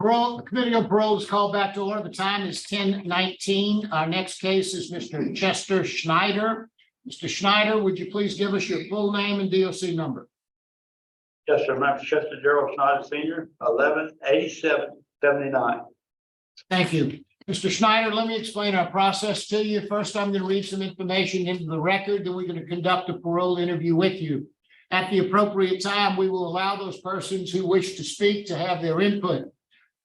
Parole, Committee on Parole is called back to order. The time is 10:19. Our next case is Mr. Chester Schneider. Mr. Schneider, would you please give us your full name and DOC number? Yes, sir. My name is Chester Schneider Sr., 118779. Thank you. Mr. Schneider, let me explain our process to you. First, I'm going to read some information into the record, then we're going to conduct a parole interview with you. At the appropriate time, we will allow those persons who wish to speak to have their input.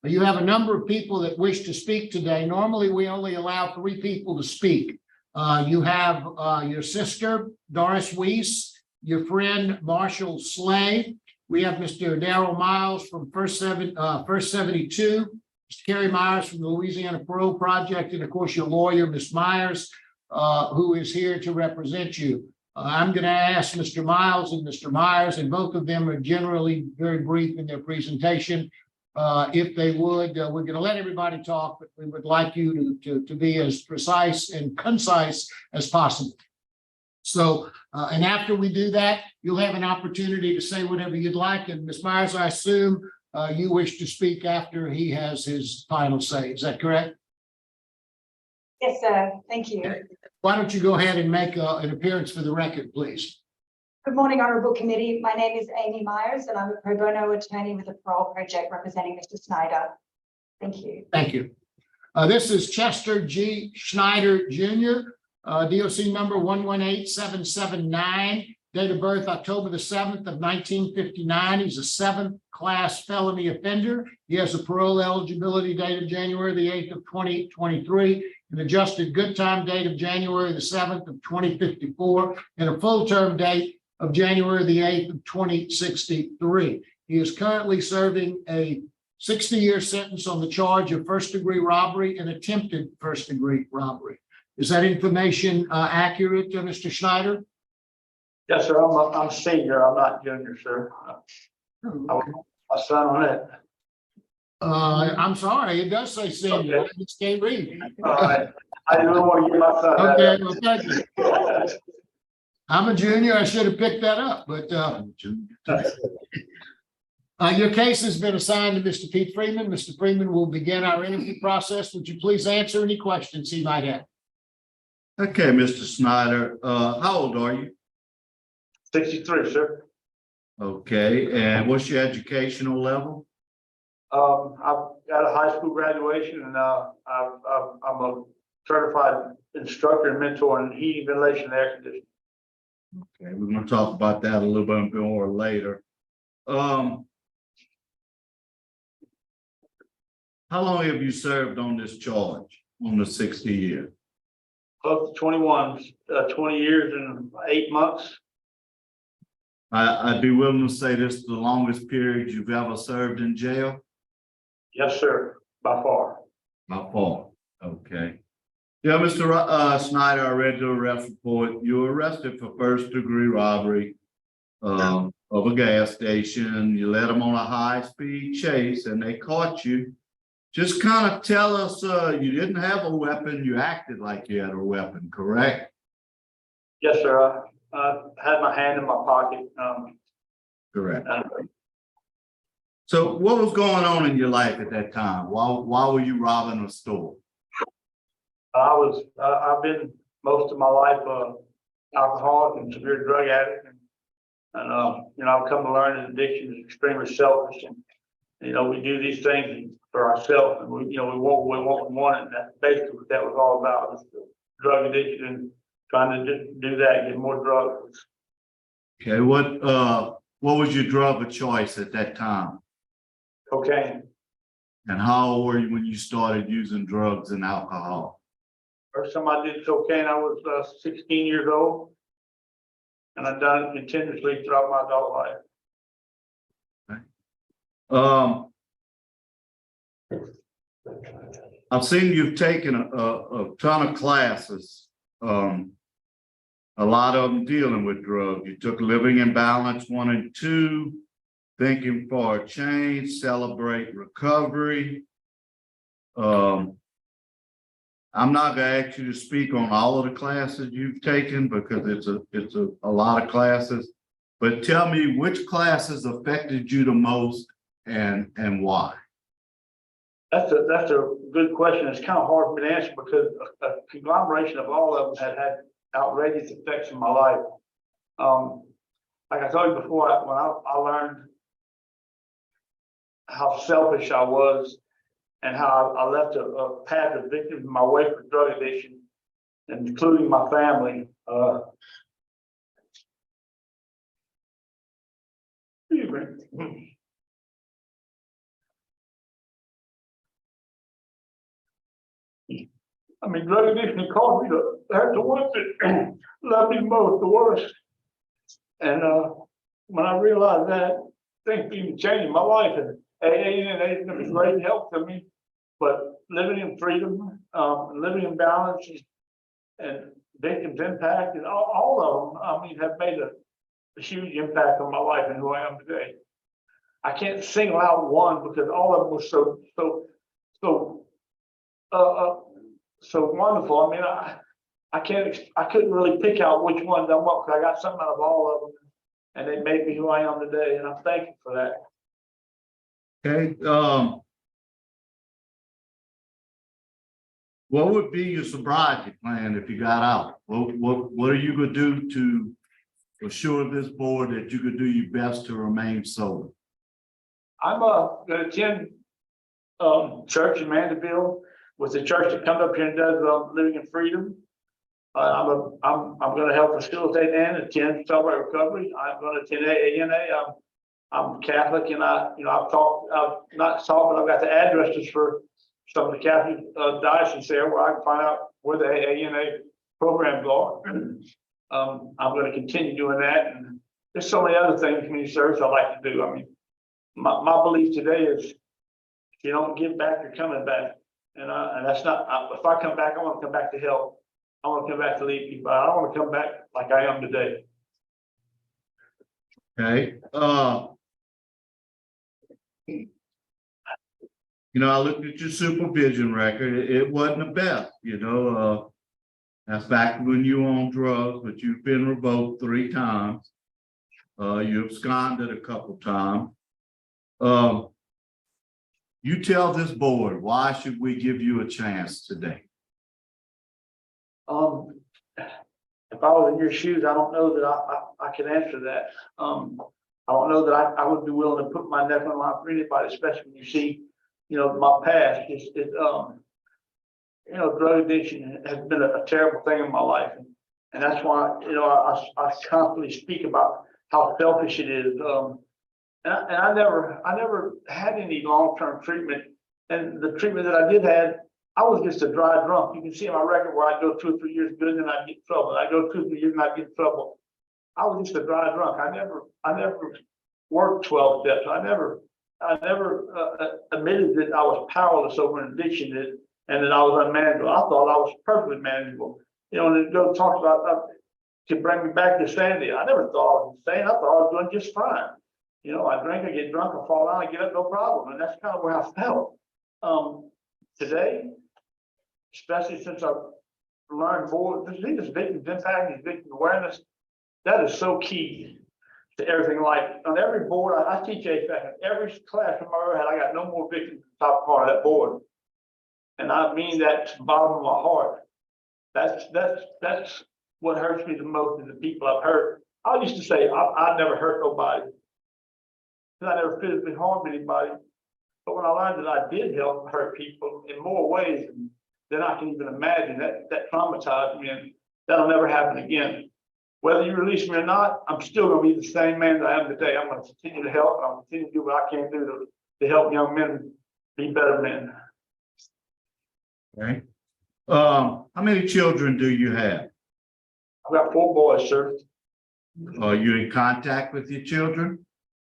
You have a number of people that wish to speak today. Normally, we only allow 3 people to speak. You have your sister, Doris Weiss, your friend, Marshall Slay. We have Mr. Darrell Miles from First 72, Mr. Kerry Myers from the Louisiana Parole Project, and of course, your lawyer, Ms. Myers, who is here to represent you. I'm going to ask Mr. Miles and Mr. Myers, and both of them are generally very brief in their presentation. If they would, we're going to let everybody talk, but we would like you to be as precise and concise as possible. So, and after we do that, you'll have an opportunity to say whatever you'd like. And Ms. Myers, I assume you wish to speak after he has his final say. Is that correct? Yes, sir. Thank you. Okay. Why don't you go ahead and make an appearance for the record, please? Good morning, Honourable Committee. My name is Amy Myers and I'm a pro bono attorney with the Parole Project representing Mr. Schneider. Thank you. Thank you. This is Chester G. Schneider Jr., DOC number 118779, date of birth October the 7th of 1959. He's a 7th class felony offender. He has a parole eligibility date of January the 8th of 2023, an adjusted good time date of January the 7th of 2054, and a full term date of January the 8th of 2063. He is currently serving a 60-year sentence on the charge of first-degree robbery and attempted first-degree robbery. Is that information accurate, Mr. Schneider? Yes, sir. I'm senior. I'm not junior, sir. I was my son on it. I'm sorry, it does say senior. Okay. I just can't read. All right. I didn't want to get my son. Okay, well, thank you. I'm a junior. I should have picked that up, but your case has been assigned to Mr. Pete Freeman. Mr. Freeman will begin our interview process. Would you please answer any questions he might have? Okay, Mr. Schneider, how old are you? 63, sir. Okay, and what's your educational level? I've got a high school graduation and I'm a certified instructor and mentor in heating, ventilation, and air conditioning. Okay, we're going to talk about that a little bit more later. How long have you served on this charge, on the 60 years? Close to 20 years and 8 months. I'd be willing to say this is the longest period you've ever served in jail? Yes, sir. By far. By far. Okay. Yeah, Mr. Schneider, I read your arrest report. You were arrested for first-degree robbery of a gas station. You led them on a high-speed chase, and they caught you. Just kind of tell us, you didn't have a weapon. You acted like you had a weapon, correct? Yes, sir. I had my hand in my pocket. Correct. So what was going on in your life at that time? Why were you robbing a store? I've been most of my life alcoholic and severe drug addict, and I've come to learn that addiction is extremely selfish, and we do these things for ourselves, and we want it, and that's basically what that was all about, was the drug addiction and trying to just do that, get more drugs. Okay, what was your drug of choice at that time? Cocaine. And how old were you when you started using drugs and alcohol? First time I did cocaine, I was 16 years old, and I've done it continuously throughout my adult life. I've seen you've taken a ton of classes, a lot of them dealing with drugs. You took Living in Balance 1 and 2, Thinking for a Change, Celebrate Recovery. I'm not going to ask you to speak on all of the classes you've taken because it's a lot of classes, but tell me which classes affected you the most and why. That's a good question. It's kind of hard for me to answer because a conglomeration of all of them had outrageous effects in my life. Like I told you before, when I learned how selfish I was and how I left a path of victims in my way for drug addiction, including my family. Excuse me. I mean, drug addiction caused me to have the ones that love me most, the worst. And when I realized that, things even changed my life. And AA and AA has been a great help to me. But living in freedom, living in balance, and victims impact, and all of them, I mean, have made a huge impact on my life and who I am today. I can't single out one because all of them were so wonderful. I mean, I couldn't really pick out which one done what, because I got something out of all of them, and they made me who I am today, and I'm thankful for that. Okay, what would be your sobriety plan if you got out? What are you gonna do to assure this board that you could do your best to remain sober? I'm gonna attend church in Mandeville with the church that comes up here and does Living in Freedom. I'm going to help facilitate and attend Sobriety Recovery. I'm going to attend AANA. I'm Catholic, and I've not talked, but I've got the addresses for some of the Catholic dioceses there where I can find out where the AANA programs are. I'm going to continue doing that, and there's so many other things, community service I like to do. I mean, my belief today is if you don't give back, you're coming back. And that's not, if I come back, I want to come back to help. I want to come back to lead people. I don't want to come back like I am today. Okay. I looked at your supervision record. It wasn't the best, that's back when you were on drugs, but you've been revoked 3 times. You absconded a couple times. You tell this board, why should we give you a chance today? If I was in your shoes, I don't know that I can answer that. I don't know that I would be willing to put my neck on the line for anybody, especially when you see, my past. Drug addiction has been a terrible thing in my life, and that's why I constantly speak about how selfish it is. And I never had any long-term treatment, and the treatment that I did have, I was just a dry drunk. You can see in my record where I go 2 or 3 years good, and then I get in trouble. I go 2 or 3 years and I get in trouble. I was just a dry drunk. I never worked 12 steps. I never admitted that I was powerless over an addiction and that I was unmanageable. I thought I was perfectly manageable. And it goes talks about to bring me back to sanity. I never thought I was insane. I thought I was doing just fine. I drink, I get drunk, I fall down, I get up, no problem. And that's kind of where I felt. Today, especially since I've learned more, this victim impact, this victim awareness, that is so key to everything. Like on every board, I teach AFAC, in every classroom I ever had, I got no more victims at the top part of that board. And I mean that to the bottom of my heart. That's what hurts me the most is the people I've hurt. I used to say I'd never hurt nobody. I never physically harmed anybody, but when I learned that I did help hurt people in more ways than I can even imagine, that traumatized me, and that'll never happen again. Whether you release me or not, I'm still going to be the same man that I am today. I'm going to continue to help. I'm going to continue to do what I can do to help young men be better men. Okay. How many children do you have? I've got 4 boys, sir. Are you in contact with your children?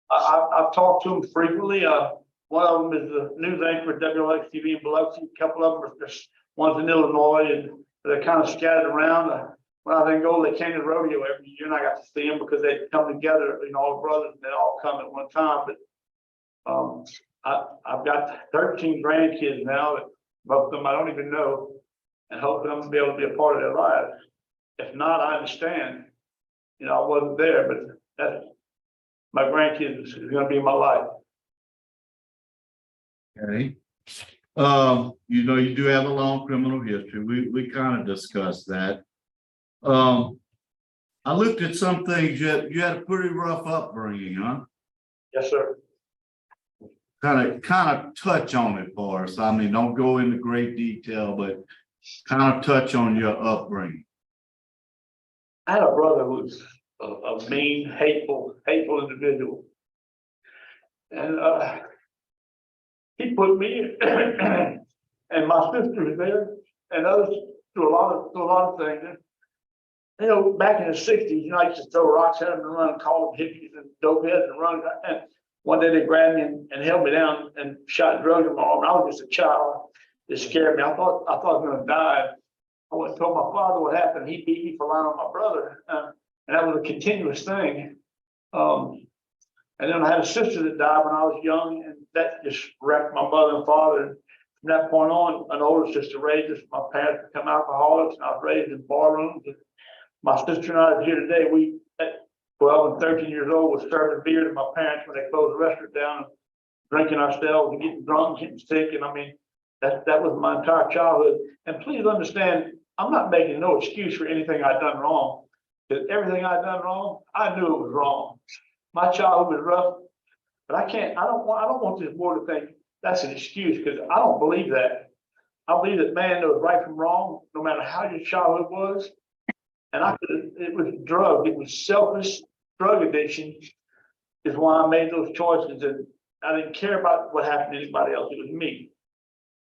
I've talked to them frequently. One of them is the news anchor at WLX-TV in Biloxi. A couple of them are just one's in Illinois, and they're kind of scattered around. When I was in Gold, they came to rodeo every year, and I got to see them because they come together. All the brothers, they all come at one time. But I've got 13 grandkids now. Most of them I don't even know, and hopefully I'm gonna be able to be a part of their lives. If not, I understand. I wasn't there, but that's. My grandkids is going to be my life. Okay. You know, you do have a long criminal history. We kind of discussed that. I looked at some things, you had a pretty rough upbringing, huh? Yes, sir. Kind of touch on it for us. I mean, don't go into great detail, but kind of touch on your upbringing. I had a brother who was a mean, hateful individual. And he put me and my sister was there and others through a lot of things. And, you know, back in the 60s, you know, I used to throw rocks at them and run, call them hippies and dope heads and run. And one day they grabbed me and held me down and shot drugs in my arm. I was just a child. It scared me. I thought I was going to die. I went and told my father what happened. He beat me for lying on my brother. And that was a continuous thing. And then I had a sister that died when I was young, and that just wrecked my mother and father. And from that point on, an older sister raised us. My parents became alcoholics, and I was raised in bar rooms. And my sister and I are here today. We, at 12 and 13 years old, was serving beer to my parents when they closed the restaurant down, and drinking ourselves and getting drunk, getting sick. And I mean, that was my entire childhood. And please understand, I'm not making no excuse for anything I've done wrong. Because everything I've done wrong, I knew it was wrong. My childhood was rough, but I don't want this board to think that's an excuse, because I don't believe that. I believe that man knows right from wrong, no matter how your childhood was. And it was drugs, it was selfish drug addiction is why I made those choices, and I didn't care about what happened to anybody else. It was me.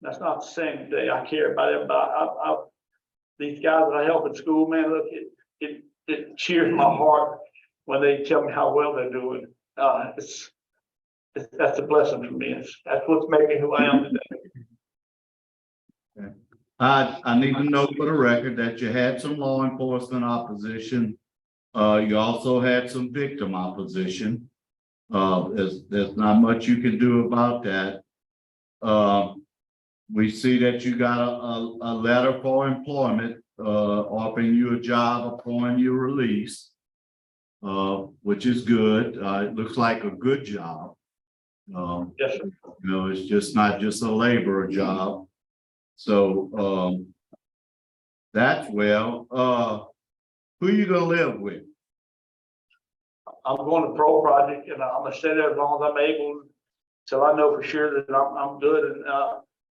That's not the same today. I care about everybody. These guys that I help in school, man, look, it cheers my heart when they tell me how well they're doing. That's a blessing for me. That's what's making me who I am today. I need to note for the record that you had some law enforcement opposition. You also had some victim opposition. There's not much you can do about that. We see that you got a letter for employment, offering you a job upon your release, which is good. It looks like a good job. Yes, sir. You know, it's just not just a laborer job. So that's well. Who you gonna live with? I'm going to Parole project, and I'm gonna stay there as long as I'm able, till I know for sure that I'm good.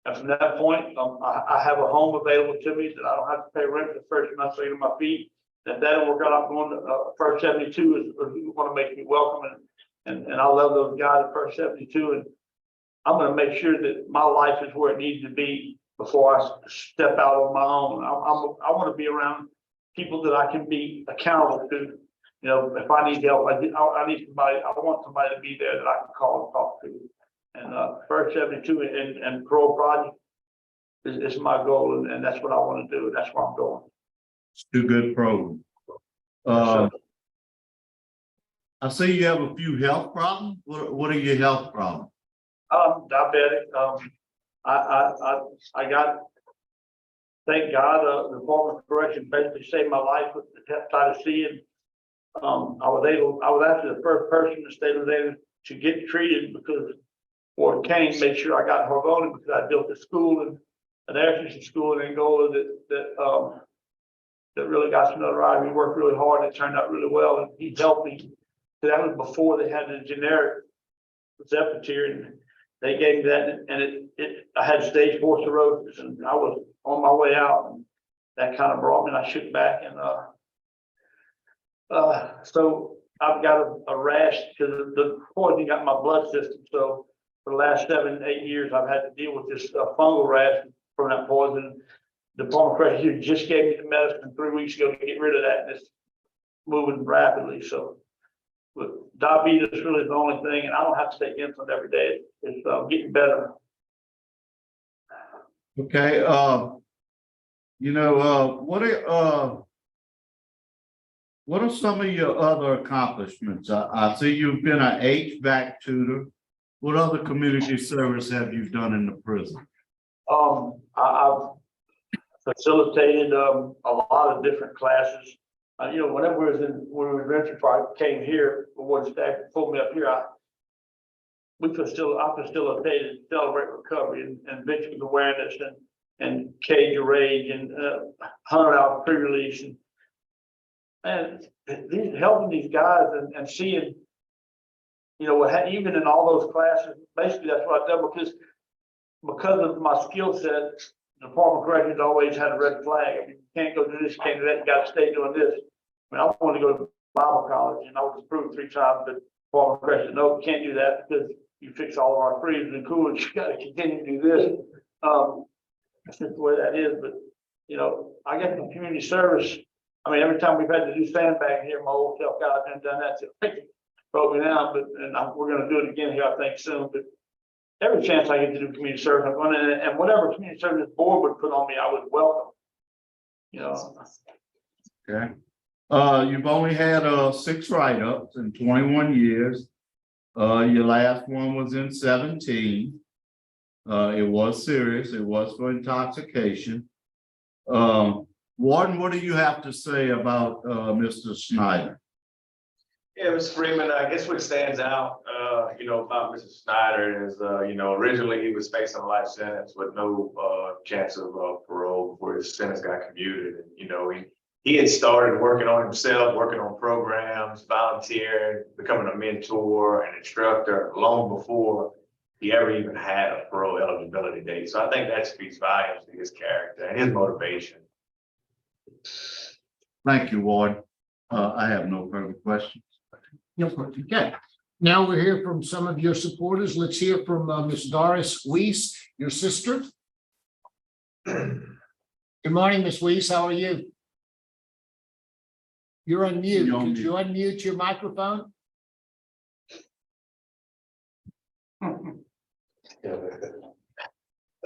And from that point, I have a home available to me that I don't have to pay rent for the first month I get on my feet. And if that don't work out, I'm going to First 72 is who want to make me welcome, and I love those guys at First 72, and I'm going to make sure that my life is where it needs to be before I step out on my own. I want to be around people that I can be accountable to. You know, if I need help, I need somebody. I want somebody to be there that I can call and talk to. And First 72 and Parole project is my goal, and that's what I want to do. That's where I'm going. It's a good program. I see you have a few health problems. What are your health problems? Diabetic. I got, thank God, the Department of Correction basically saved my life with the hepatitis C, and I was actually the first person in the state of Nevada to get treated, because Warden Kane made sure I got Harvoni, because I built a school and an air school in Angola that really got some notoriety. We worked really hard, and it turned out really well, and he helped me. That was before they had the generic Zephyr, and they gave me that, and I had stage 4 cirrhosis, and I was on my way out, and that kind of brought me, and I shook back, and so I've got a rash because the poison got my blood system. So for the last 7, 8 years, I've had to deal with this fungal rash from that poison. The Department of Correction just gave me the medicine 3 weeks ago to get rid of that, and it's moving rapidly. So, but diabetes really is the only thing, and I don't have to take insulin every day. It's getting better. Okay. What are some of your other accomplishments? I see you've been an HVAC tutor. What other community service have you done in the prison? I've facilitated a lot of different classes. You know, whenever we were in Venture Park, came here, the one staff pulled me up here. I facilitated Celebrate Recovery and victims awareness and Cage of Rage and 100-hour pre-release and helping these guys and seeing, you know, even in all those classes, basically that's what I've done because of my skill set. The Department of Corrections always had a red flag. I mean, you can't go do this, you can't do that, you gotta stay doing this. I mean, I wanted to go to Bible college and I was approved 3 times, but Department of Corrections, no, you can't do that because you fix all of our freezers and coolers, you gotta continue to do this. That's just the way that is, but, you know, I guess in community service, I mean, every time we've had to do sandbagging here, my old self got and done that, so it broke me down, we're gonna do it again here, I think, soon, but every chance I get to do community service, I'm going to, and whatever community service board would put on me, I would welcome. You know. Okay. You've only had 6 write-ups in 21 years. Your last one was in 17. It was serious. It was for intoxication. Warden, what do you have to say about Mr. Schneider? Yeah, Mr. Freeman, I guess what stands out, you know, about Mr. Schneider is, you know, originally he was facing a life sentence with no chance of parole before his sentence got commuted. And, you know, he had started working on himself, working on programs, volunteering, becoming a mentor, an instructor long before he ever even had a parole eligibility date. So I think that speaks volumes to his character and his motivation. Thank you, Warden. I have no further questions. No problem. Okay. Now we'll hear from some of your supporters. Let's hear from Ms. Doris Weiss, your sister. Good morning, Ms. Weiss. How are you? You're on mute. You're on Could mute. you unmute your microphone?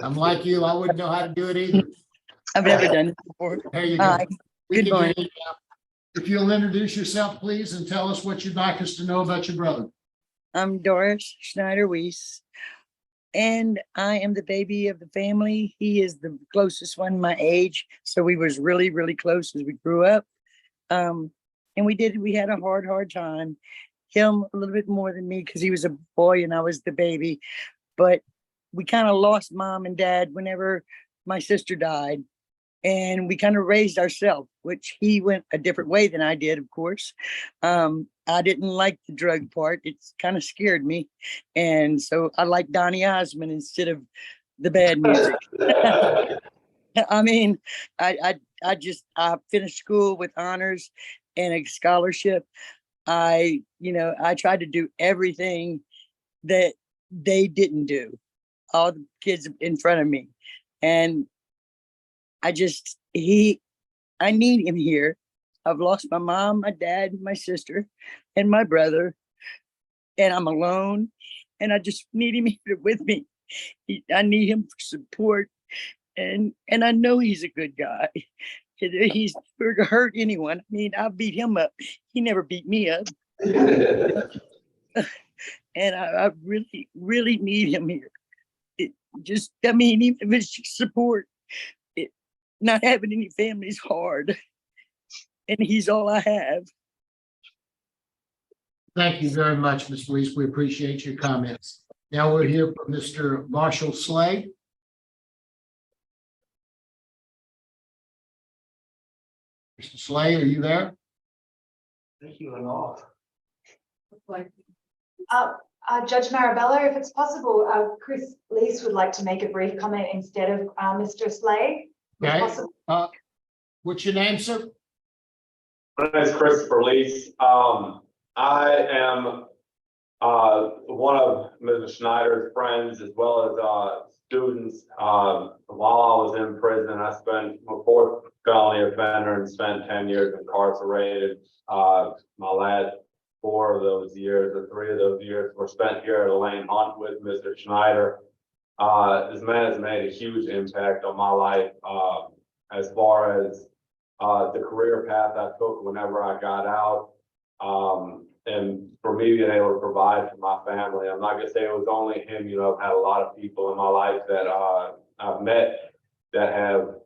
I'm like you. I wouldn't know how to do it either. I've never done it before. There you go. Hi, We good can hear morning. you now. If you'll introduce yourself, please, and tell us what you'd like us to know about your brother. I'm Doris Schneider Weiss, and I am the baby of the family. He is the closest one my age, so we was really, really close as we grew up. And we had a hard time. Him a little bit more than me because he was a boy and I was the baby. But we kind of lost mom and dad whenever my sister died. And we kind of raised ourselves, which he went a different way than I did, of course. I didn't like the drug part. It kind of scared me. And so I like Donny Osmond instead of the bad music. I mean, I finished school with honors and a scholarship. I tried to do everything that they didn't do, all the kids in front of me. And I need him here. I've lost my mom, my dad, my sister, and my brother, and I'm alone. And I just need him here with me. I need him for support, and I know he's a good guy. He's never hurt anyone. I mean, I beat him up. He never beat me up. And I really, really need him here. Even if it's just support. Not having any family is hard, and he's all I have. Thank you very much, Ms. Weiss. We appreciate your comments. Now we're here from Mr. Marshall Slay. Mr. Slay, are you there? Thank you and all. Judge Marabella, if it's possible, Chris Lease would like to make a brief comment instead of Mr. Slay. If Okay. possible. What's your name, sir? My name is Christopher Lease. I am one of Mrs. Schneider's friends as well as students. While I was in prison, I spent my 4th felony offender and spent 10 years incarcerated. My last 4 of those years, or 3 of those years, were spent here at Elaine Hunt with Mr. Schneider. This man has made a huge impact on my life as far as the career path I took whenever I got out. And for me being able to provide for my family, I'm not gonna say it was only him. You know, I've had a lot of people in my life that I've met that have,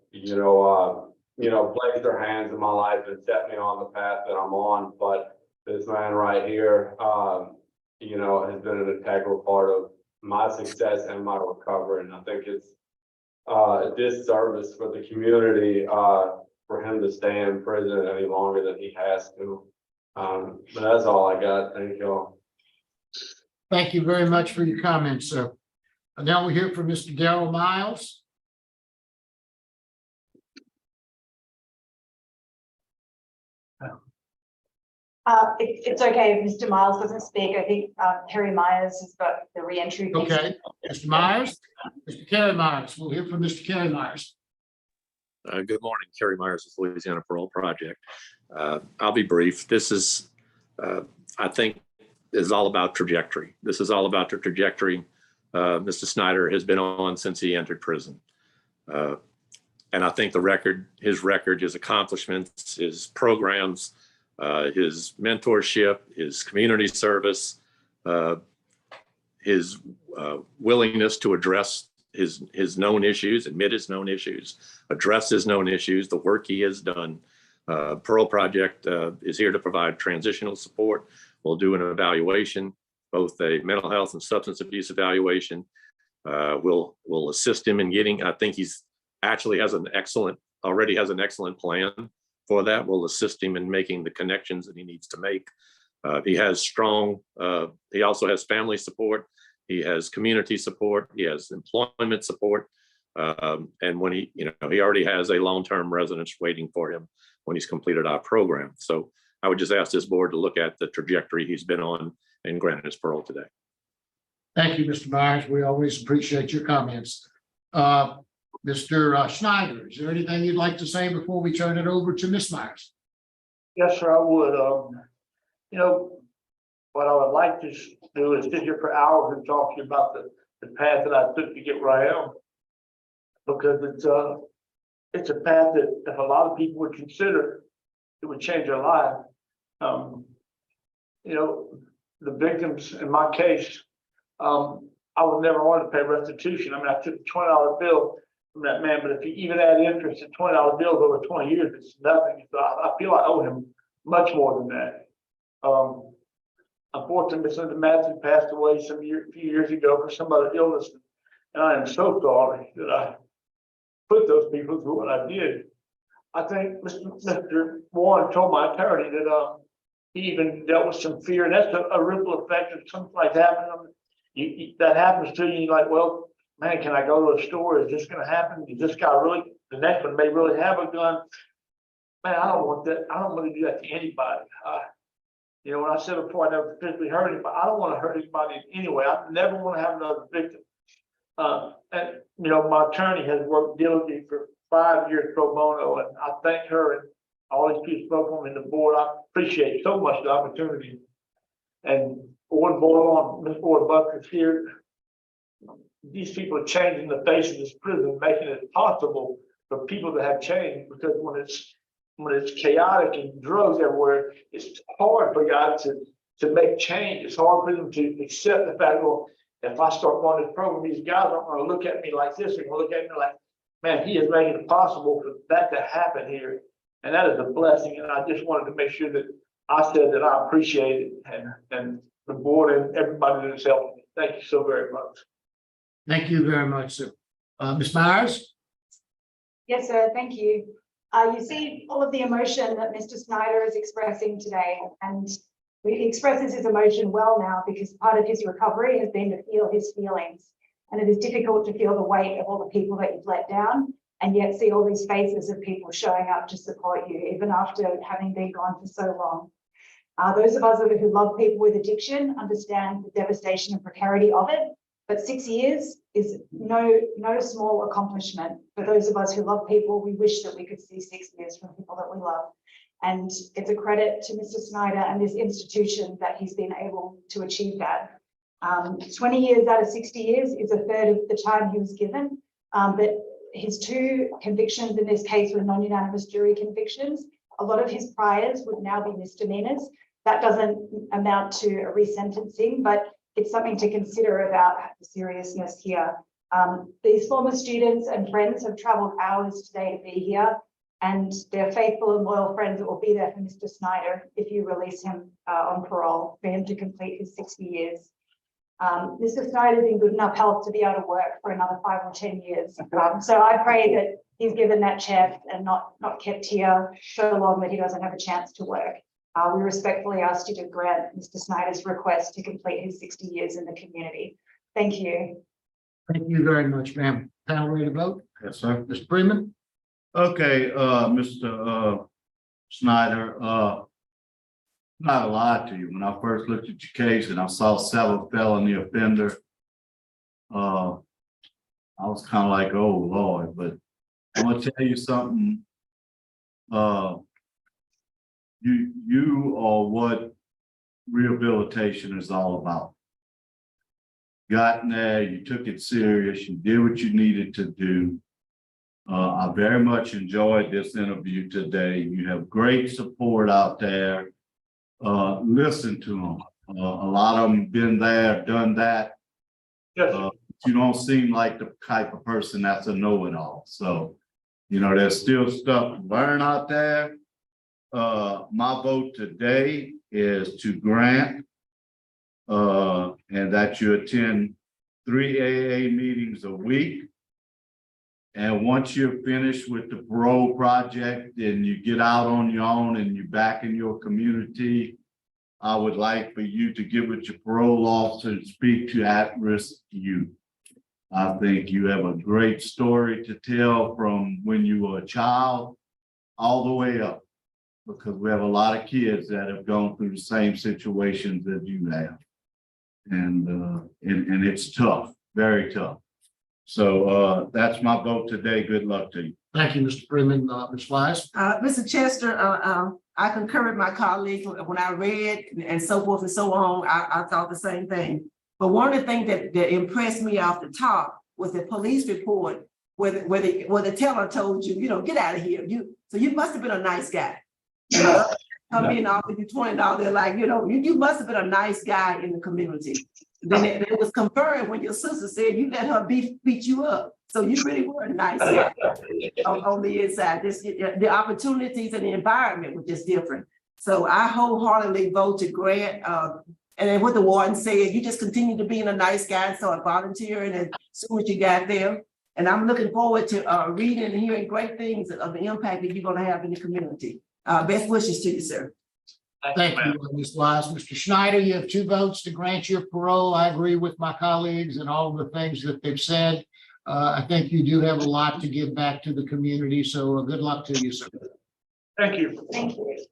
placed their hands in my life and set me on the path that I'm on. But this man right here, you know, has been an integral part of my success and my recovery. And I think it's a disservice for the community for him to stay in prison any longer than he has to. But that's all I got. Thank y'all. Thank you very much for your comments, sir. And now we hear from Mr. Darrell Miles. It's okay if Mr. Miles doesn't speak. I think Harry Myers has got the reentry. piece. Okay, Mr. Myers, Mr. Kerry Myers. We'll hear from Mr. Kerry Myers. Good morning, Kerry Myers with Louisiana Parole Project. I'll be brief. This is, I think, is all about trajectory. This is all about the trajectory Mr. Schneider has been on since he entered prison. And I think his record, his accomplishments, his programs, his mentorship, his community service, his willingness to address his known issues, admit his known issues, address his known issues, the work he has done. Parole Project is here to provide transitional support. We'll do an evaluation, both a mental health and substance abuse evaluation. We'll assist him in getting, I think he's actually already has an excellent plan for that. We'll assist him in making the connections that he needs to make. He also has family support. He has community support. He has employment support. And when he already has a long-term residence waiting for him when he's completed our program. So I would just ask this board to look at the trajectory he's been on and grant his parole today. Thank you, Mr. Myers. We always appreciate your comments. Mr. Schneider, is there anything you'd like to say before we turn it over to Ms. Myers? Yes, sir, I would. You know, what I would like to do is sit here for hours and talk to you about the path that I took to get where I am. Because it's a path that if a lot of people would consider, it would change their life. You know, the victims in my case, I would never want to pay restitution. I mean, I took a $20 bill from that man, but if you even add interest and $20 bills over 20 years, it's nothing. So I feel I owe him much more than that. Unfortunately, Mr. Matthew passed away a few years ago for some other illness, and I am so sorry that I put those people through what I did. I think Mr. Warren told my attorney that he even dealt with some fear, and that's a ripple effect of something like that happens. That happens to you, you're like, well, man, can I go to a store? Is this going to happen? Is this guy really, the next one may really have a gun? Man, I don't want that. I don't want to do that to anybody. You know, when I said before, I never physically hurt anybody. I don't want to hurt anybody in any way. I never want to have another victim. And, you know, my attorney has worked diligently for 5 years pro bono, and I thank her and all these people spoke on in the board. I appreciate so much the opportunity. And Ward Boyle, Ms. Ward Bucker's here. These people are changing the face of this prison, making it possible for people to have change, because when it's chaotic and drugs everywhere, it's hard for guys to make change. It's hard for them to accept the fact, well, if I start running this program, these guys aren't going to look at me like this. They're going to look at me like, man, he is making it possible for that to happen here. And that is a blessing. And I just wanted to make sure that I said that I appreciate it, and the board and everybody that's helped me. Thank you so very much. Thank you very much, sir. Ms. Myers? Yes, sir. Thank you. You see all of the emotion that Mr. Schneider is expressing today, and he expresses his emotion well now, because part of his recovery has been to feel his feelings. And it is difficult to feel the weight of all the people that you've let down, and yet see all these faces of people showing up to support you, even after having been gone for so long. Those of us who love people with addiction understand the devastation and precarity of it, but 6 years is no small accomplishment. For those of us who love people, we wish that we could see 6 years from people that we love. And it's a credit to Mr. Schneider and this institution that he's been able to achieve that. 20 years out of 60 years is a third of the time he was given, but his 2 convictions in this case were non-unanimous jury convictions. A lot of his priors would now be misdemeanors. That doesn't amount to a resentencing, but it's something to consider about the seriousness here. These former students and friends have traveled hours today to be here, and they're faithful and loyal friends that will be there for Mr. Schneider if you release him on parole for him to complete his 60 years. Mr. Schneider's in good enough health to be able to work for another 5 or 10 years. So I pray that he's given that chance and not kept here so long that he doesn't have a chance to work. We respectfully ask you to grant Mr. Schneider's request to complete his 60 years in the community. Thank you. Thank you very much, ma'am. Panel ready to vote? Yes, sir. Mr. Freeman? Okay, Mr. Schneider, not a lie to you. When I first looked at your case and I saw 7 felony offender, I was kind of like, oh Lord, but I'm gonna tell you something. You are what rehabilitation is all about. Got in there, you took it serious, you did what you needed to do. I very much enjoyed this interview today. You have great support out there. Listen to them. A lot of them been there, done that. Yes, You don't seem like the type of person that's a know-it-all. So, you know, there's still stuff to learn out there. My vote today is to grant and that you attend 3 AA meetings a week. And once you're finished with the parole project and you get out on your own and you're back in your community, I would like for you to give it your parole officer to speak to at-risk youth. I think you have a great story to tell from when you were a child all the way up, because we have a lot of kids that have gone through the same situations that you have. And it's tough, very tough. So that's my vote today. Good luck to you. Thank you, Mr. Freeman. Ms. Wise? Mr. Chester, I concur with my colleagues. When I read and so forth and so on, I thought the same thing. But one of the things that impressed me off the top was the police report where the teller told you, get out of here. So you must have been a nice guy. Come in and offer you $20. They're like, you must have been a nice guy in the community. Then it was confirmed when your sister said you let her beat you up. So you really were a nice guy on the inside. The opportunities and the environment were just different. So I wholeheartedly vote to grant. And then what the warden said, you just continue to being a nice guy and start volunteering as soon as you got there. And I'm looking forward to reading and hearing great things of the impact that you're going to have in the community. Best wishes to you, sir. Thank you, Ms. Wise. Mr. Schneider, you have 2 votes to grant your parole. I agree with my colleagues and all the things that they've said. I think you do have a lot to give back to the community, so good luck to you, sir. thank you. Thank you.